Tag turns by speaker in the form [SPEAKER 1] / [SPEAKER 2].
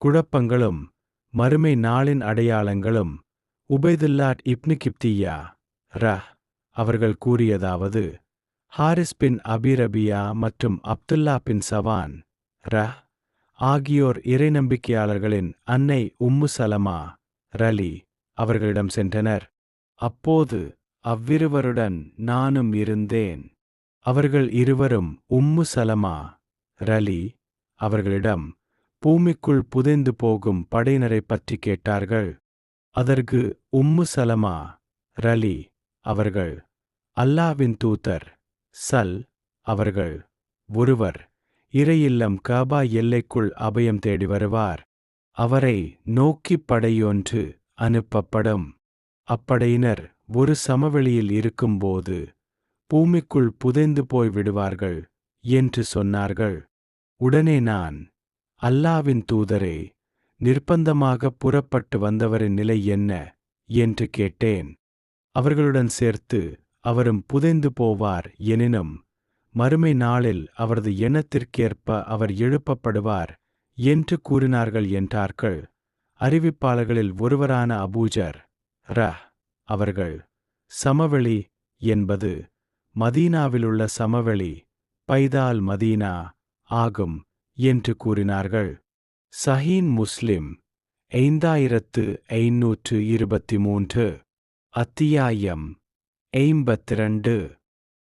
[SPEAKER 1] குழப்பங்களும் மறுமை நாளின் அடையாளங்களும். உபைதுல்லாட் இப்னு கிப்தியா அவர்கள் கூறியதாவது, ஹாரிஸ் பின் அபிரபியா மற்றும் அப்துல்லா பின் சவான் ஆகியோர் இறைநம்பிக்கையாளர்களின் அன்னை உம்மு சலமா அவர்களிடம் சென்றனர். அப்போது அவ்விருவருடன் நானும் இருந்தேன். அவர்கள் இருவரும் உம்மு சலமா அவர்களிடம் பூமிக்குள் புதைந்து போகும் படையினரைப் பற்றி கேட்டார்கள். அதற்கு உம்மு சலமா அவர்கள், அல்லாவின் தூதர் அவர்கள், ஒருவர் இறையில்லம் கபா எல்லைக்குள் அபயம் தேடி வருவார். அவரை நோக்கிப் படையொன்று அனுப்பப்படும். அப்படையினர் ஒரு சமவெளியில் இருக்கும்போது பூமிக்குள் புதைந்து போய் விடுவார்கள் என்று சொன்னார்கள். உடனே நான், அல்லாவின் தூதரே, நிர்பந்தமாக புறப்பட்டு வந்தவரின் நிலை என்ன என்று கேட்டேன். அவர்களுடன் சேர்த்து அவரும் புதைந்து போவார் எனினும் மறுமை நாளில் அவரது எண்ணத்திற்கேற்ப அவர் எழுப்பப்படுவார் என்று கூறினார்கள் என்றார்கள். அறிவிப்பாளர்களில் ஒருவரான அபூஜர் அவர்கள், சமவெளி என்பது மதீனாவிலுள்ள சமவெளி பைதால் மதீனா ஆகும் என்று கூறினார்கள். சஹீன் முஸ்லிம் 5523 அத்தியாயம் 82.